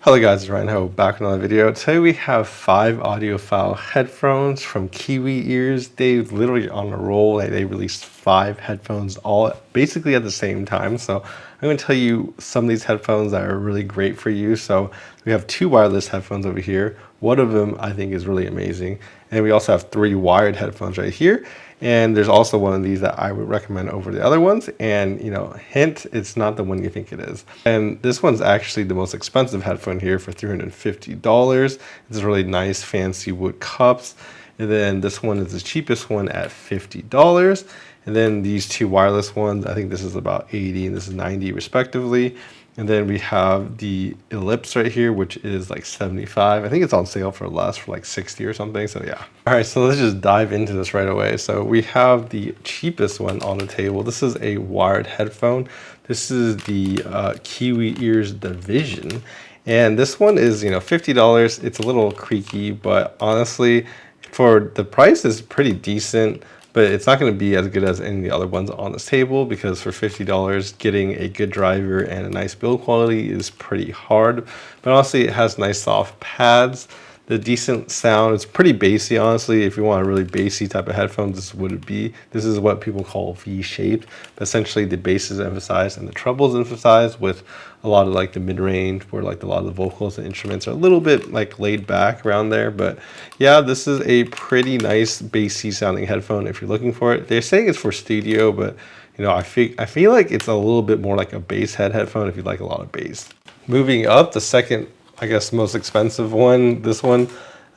Hello guys, it's Ryan Ho back with another video. Today we have 5 audiophile headphones from Kiwi ears. They literally on a roll. They released 5 headphones all basically at the same time. So I'm going to tell you some of these headphones that are really great for you. So we have 2 wireless headphones over here. One of them I think is really amazing. And we also have 3 wired headphones right here. And there's also one of these that I would recommend over the other ones. And, you know, hint, it's not the one you think it is. And this one's actually the most expensive headphone here for $350. It's really nice, fancy wood cups. And then this one is the cheapest one at $50. And then these 2 wireless ones, I think this is about 80 and this is 90 respectively. And then we have the Ellipse right here, which is like 75. I think it's on sale for less, for like 60 or something. So yeah. All right, so let's just dive into this right away. So we have the cheapest one on the table. This is a wired headphone. This is the Kiwi Ears Division. And this one is, you know, $50. It's a little creaky, but honestly, for the price is pretty decent. But it's not going to be as good as any of the other ones on this table because for $50, getting a good driver and a nice build quality is pretty hard. But honestly, it has nice soft pads. The decent sound, it's pretty bassy, honestly. If you want a really bassy type of headphones, this would it be. This is what people call V-shaped. But essentially, the bass is emphasized and the treble is emphasized with a lot of like the mid-range where like a lot of the vocals and instruments are a little bit like laid back around there. But yeah, this is a pretty nice bassy sounding headphone if you're looking for it. They're saying it's for studio, but you know, I feel like it's a little bit more like a bass head headphone if you like a lot of bass. Moving up, the second, I guess, most expensive one, this one,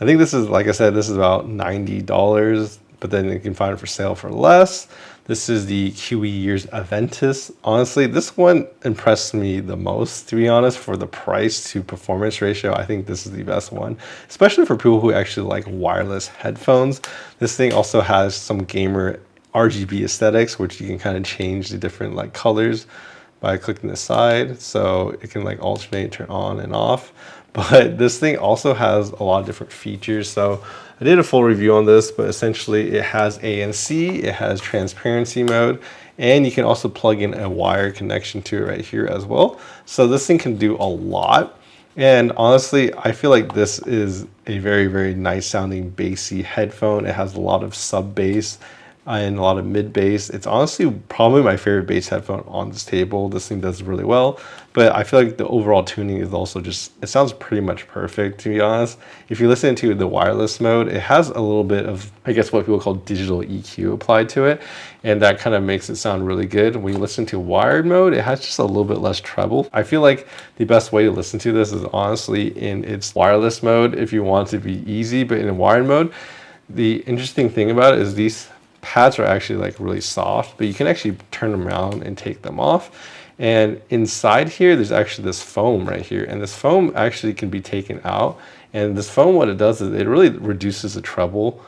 I think this is, like I said, this is about $90, but then you can find it for sale for less. This is the Kiwi Ears Aventus. Honestly, this one impressed me the most, to be honest, for the price to performance ratio. I think this is the best one, especially for people who actually like wireless headphones. This thing also has some gamer RGB aesthetics, which you can kind of change the different like colors by clicking the side, so it can like alternate, turn on and off. But this thing also has a lot of different features. So I did a full review on this, but essentially it has ANC, it has transparency mode, and you can also plug in a wire connection to it right here as well. So this thing can do a lot. And honestly, I feel like this is a very, very nice sounding bassy headphone. It has a lot of sub bass and a lot of mid bass. It's honestly probably my favorite bass headphone on this table. This thing does really well, but I feel like the overall tuning is also just, it sounds pretty much perfect, to be honest. If you listen to the wireless mode, it has a little bit of, I guess, what people call digital EQ applied to it, and that kind of makes it sound really good. When you listen to wired mode, it has just a little bit less treble. I feel like the best way to listen to this is honestly in its wireless mode if you want it to be easy, but in wired mode, the interesting thing about it is these pads are actually like really soft, but you can actually turn them around and take them off. And inside here, there's actually this foam right here, and this foam actually can be taken out. And this foam, what it does is it really reduces the treble,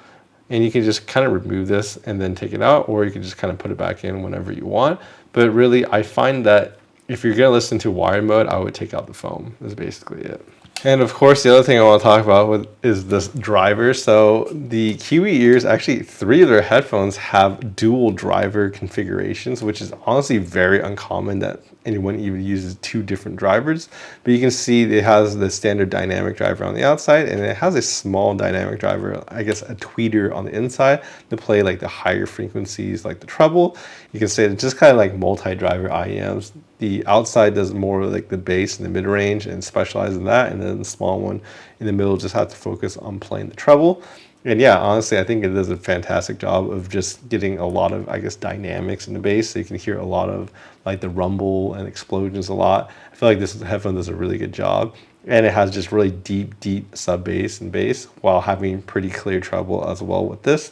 and you can just kind of remove this and then take it out, or you can just kind of put it back in whenever you want. But really, I find that if you're gonna listen to wired mode, I would take out the foam. That's basically it. And of course, the other thing I want to talk about is this driver. So the Kiwi ears, actually 3 of their headphones have dual driver configurations, which is honestly very uncommon that anyone even uses 2 different drivers. But you can see it has the standard dynamic driver on the outside, and it has a small dynamic driver, I guess a tweeter on the inside to play like the higher frequencies, like the treble. You can say it's just kind of like multi-driver IEMs. The outside does more like the bass and the mid-range and specialize in that, and then the small one in the middle just has to focus on playing the treble. And yeah, honestly, I think it does a fantastic job of just getting a lot of, I guess, dynamics in the bass, so you can hear a lot of like the rumble and explosions a lot. I feel like this headphone does a really good job, and it has just really deep sub bass and bass while having pretty clear treble as well with this.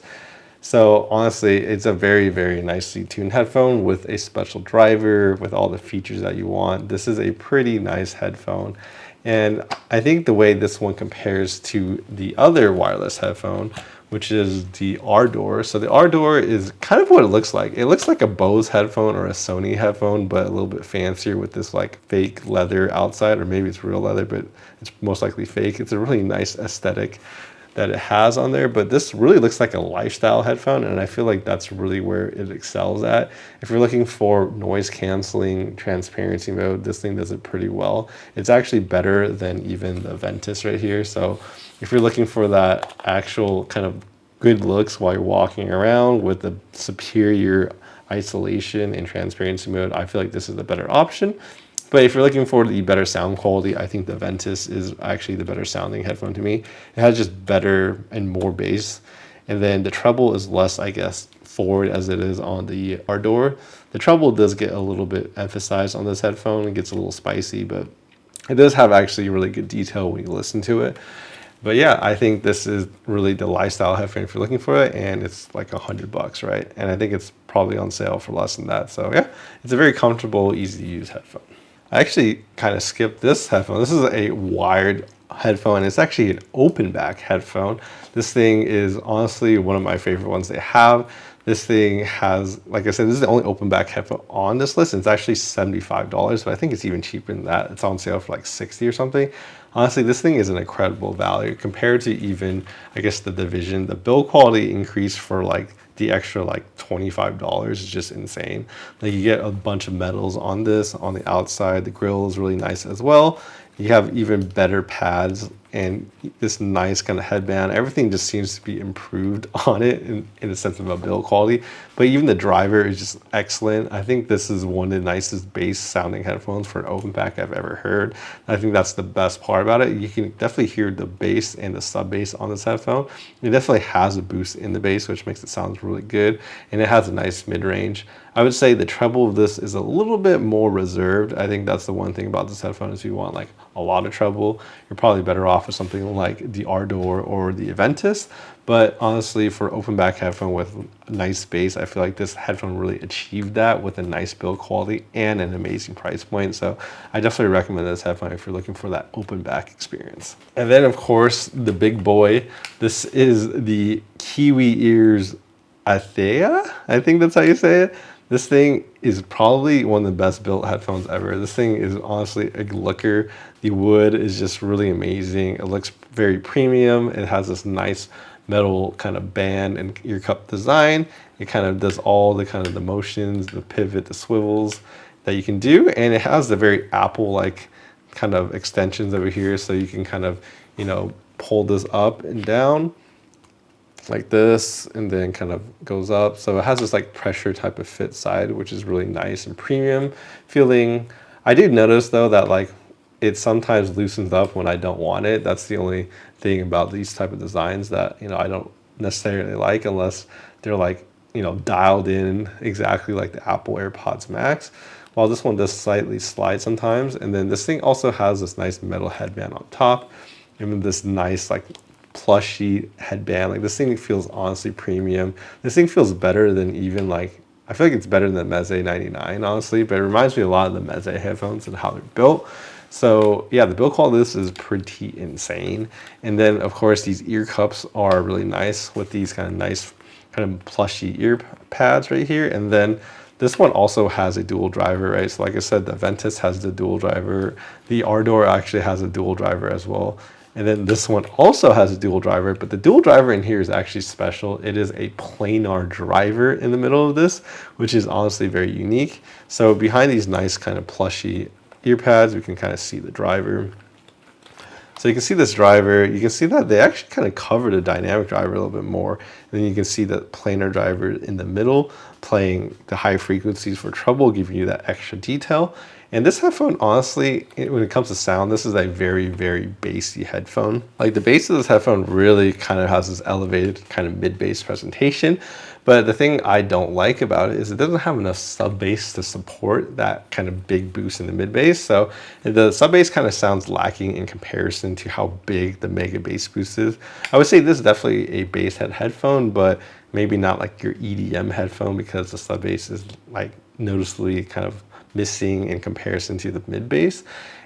So honestly, it's a very, very nicely tuned headphone with a special driver, with all the features that you want. This is a pretty nice headphone. And I think the way this one compares to the other wireless headphone, which is the Ardor. So the Ardor is kind of what it looks like. It looks like a Bose headphone or a Sony headphone, but a little bit fancier with this like fake leather outside, or maybe it's real leather, but it's most likely fake. It's a really nice aesthetic. that it has on there, but this really looks like a lifestyle headphone, and I feel like that's really where it excels at. If you're looking for noise canceling transparency mode, this thing does it pretty well. It's actually better than even the Aventus right here. So if you're looking for that actual kind of good looks while you're walking around with the superior isolation and transparency mode, I feel like this is the better option. But if you're looking for the better sound quality, I think the Aventus is actually the better sounding headphone to me. It has just better and more bass. And then the treble is less, I guess, forward as it is on the Ardor. The treble does get a little bit emphasized on this headphone. It gets a little spicy, but it does have actually really good detail when you listen to it. But yeah, I think this is really the lifestyle headphone if you're looking for it, and it's like $100, right? And I think it's probably on sale for less than that. So yeah, it's a very comfortable, easy to use headphone. I actually kind of skipped this headphone. This is a wired headphone. It's actually an open back headphone. This thing is honestly one of my favorite ones they have. This thing has, like I said, this is the only open back headphone on this list. It's actually $75, but I think it's even cheaper than that. It's on sale for like 60 or something. Honestly, this thing is an incredible value compared to even, I guess, the Division. The build quality increase for like the extra like $25 is just insane. Like you get a bunch of metals on this on the outside. The grill is really nice as well. You have even better pads and this nice kind of headband. Everything just seems to be improved on it in the sense of a build quality. But even the driver is just excellent. I think this is one of the nicest bass sounding headphones for an open back I've ever heard. I think that's the best part about it. You can definitely hear the bass and the sub bass on this headphone. It definitely has a boost in the bass, which makes it sound really good. And it has a nice mid range. I would say the treble of this is a little bit more reserved. I think that's the one thing about this headphone is if you want like a lot of treble, you're probably better off with something like the Ardor or the Aventus. But honestly, for open back headphone with nice bass, I feel like this headphone really achieved that with a nice build quality and an amazing price point. So I definitely recommend this headphone if you're looking for that open back experience. And then of course, the big boy, this is the Kiwi Ears Athea. I think that's how you say it. This thing is probably one of the best built headphones ever. This thing is honestly a looker. The wood is just really amazing. It looks very premium. It has this nice metal kind of band and ear cup design. It kind of does all the kind of the motions, the pivot, the swivels that you can do. And it has the very Apple-like kind of extensions over here. So you can kind of, you know, pull this up and down like this, and then kind of goes up. So it has this like pressure type of fit side, which is really nice and premium feeling. I did notice though that like it sometimes loosens up when I don't want it. That's the only thing about these type of designs that, you know, I don't necessarily like unless they're like, you know, dialed in exactly like the Apple AirPods Max. While this one does slightly slide sometimes. And then this thing also has this nice metal headband on top, and then this nice like plushy headband. Like this thing feels honestly premium. This thing feels better than even like, I feel like it's better than the Meze 99 honestly, but it reminds me a lot of the Meze headphones and how they're built. So yeah, the build quality of this is pretty insane. And then of course these ear cups are really nice with these kind of nice kind of plushy ear pads right here. And then this one also has a dual driver, right? So like I said, the Aventus has the dual driver. The Ardor actually has a dual driver as well. And then this one also has a dual driver, but the dual driver in here is actually special. It is a planar driver in the middle of this, which is honestly very unique. So behind these nice kind of plushy ear pads, we can kind of see the driver. So you can see this driver, you can see that they actually kind of cover the dynamic driver a little bit more. And then you can see the planar driver in the middle, playing the high frequencies for treble, giving you that extra detail. And this headphone, honestly, when it comes to sound, this is a very, very bassy headphone. Like the bass of this headphone really kind of has this elevated kind of mid-bass presentation. But the thing I don't like about it is it doesn't have enough sub-bass to support that kind of big boost in the mid-bass. So the sub-bass kind of sounds lacking in comparison to how big the mega bass boost is. I would say this is definitely a bass head headphone, but maybe not like your EDM headphone because the sub-bass is like noticeably kind of missing in comparison to the mid bass.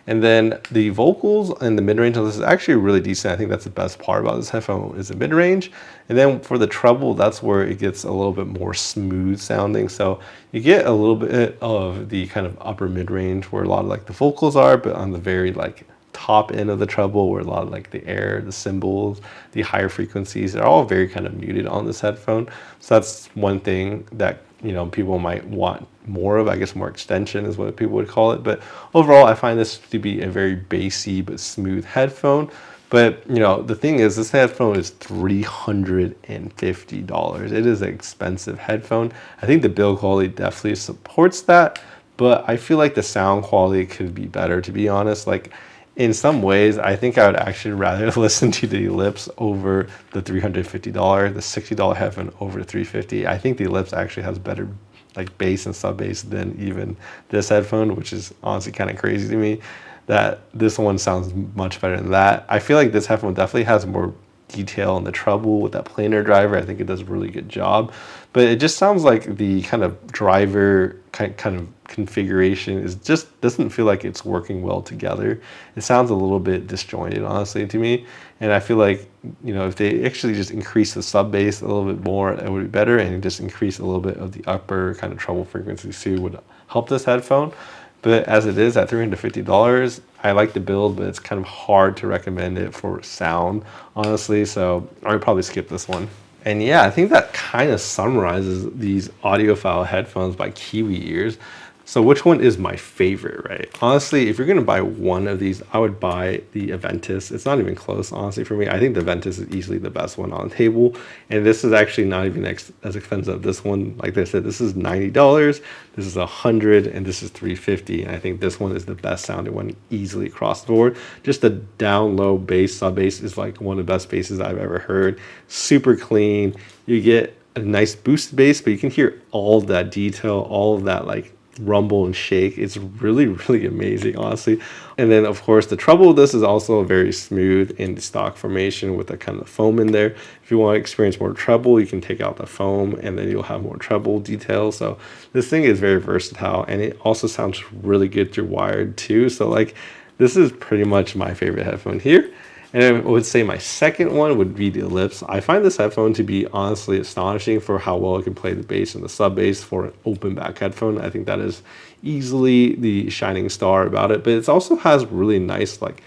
And then the vocals and the mid range of this is actually really decent. I think that's the best part about this headphone is the mid range. And then for the treble, that's where it gets a little bit more smooth sounding. So you get a little bit of the kind of upper mid range where a lot of like the vocals are, but on the very like top end of the treble, where a lot of like the air, the cymbals, the higher frequencies are all very kind of muted on this headphone. So that's one thing that, you know, people might want more of. I guess more extension is what people would call it. But overall, I find this to be a very bassy but smooth headphone. But, you know, the thing is, this headphone is $350. It is an expensive headphone. I think the build quality definitely supports that, but I feel like the sound quality could be better, to be honest. Like, in some ways, I think I would actually rather listen to the Ellipse over the $350, the $60 headphone over the $350. I think the Ellipse actually has better like bass and sub bass than even this headphone, which is honestly kind of crazy to me that this one sounds much better than that. I feel like this headphone definitely has more detail in the treble with that planar driver. I think it does a really good job, but it just sounds like the kind of driver kind of configuration is just doesn't feel like it's working well together. It sounds a little bit disjointed, honestly, to me. And I feel like, you know, if they actually just increase the sub bass a little bit more, it would be better, and just increase a little bit of the upper kind of treble frequencies too would help this headphone. But as it is at $350, I like the build, but it's kind of hard to recommend it for sound, honestly. So I would probably skip this one. And yeah, I think that kind of summarizes these audiophile headphones by Kiwi Ears. So which one is my favorite, right? Honestly, if you're gonna buy one of these, I would buy the Aventus. It's not even close, honestly, for me. I think the Aventus is easily the best one on the table. And this is actually not even as expensive. This one, like I said, this is $90, this is $100, and this is $350. And I think this one is the best sounding one easily across the board. Just the down low bass, sub bass is like one of the best basses I've ever heard. Super clean. You get a nice boost bass, but you can hear all of that detail, all of that like rumble and shake. It's really, really amazing, honestly. And then of course the treble of this is also very smooth in the stock formation with a kind of foam in there. If you want to experience more treble, you can take out the foam and then you'll have more treble detail. So this thing is very versatile, and it also sounds really good through wired too. So like, this is pretty much my favorite headphone here. And I would say my second one would be the Ellipse. I find this headphone to be honestly astonishing for how well it can play the bass and the sub bass for an open back headphone. I think that is easily the shining star about it, but it also has really nice like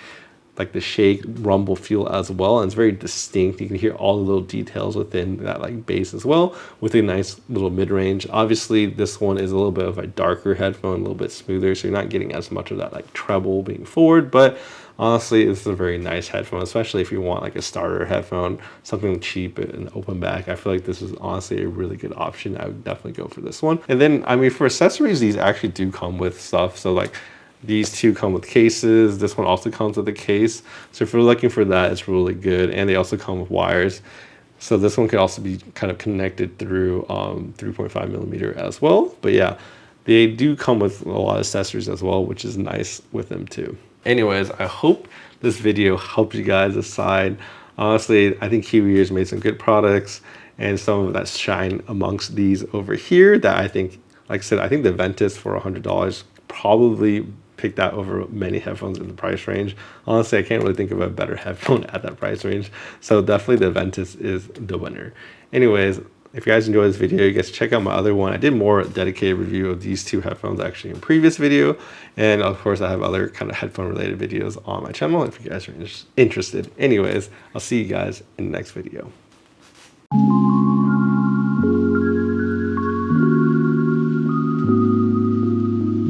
the shake rumble feel as well, and it's very distinct. You can hear all the little details within that like bass as well, with a nice little mid-range. Obviously this one is a little bit of a darker headphone, a little bit smoother, so you're not getting as much of that like treble being forward, but honestly, this is a very nice headphone, especially if you want like a starter headphone, something cheap and open back. I feel like this is honestly a really good option. I would definitely go for this one. And then, I mean, for accessories, these actually do come with stuff. So like, these two come with cases. This one also comes with a case. So if you're looking for that, it's really good. And they also come with wires. So this one could also be kind of connected through 3.5 millimeter as well. But yeah, they do come with a lot of accessories as well, which is nice with them too. Anyways, I hope this video helped you guys decide. Honestly, I think Kiwi Ears made some good products, and some of that shine amongst these over here that I think, like I said, I think the Aventus for $100 probably pick that over many headphones in the price range. Honestly, I can't really think of a better headphone at that price range. So definitely the Aventus is the winner. Anyways, if you guys enjoyed this video, you guys check out my other one. I did more dedicated review of these two headphones actually in previous video. And of course, I have other kind of headphone related videos on my channel if you guys are interested. Anyways, I'll see you guys in the next video.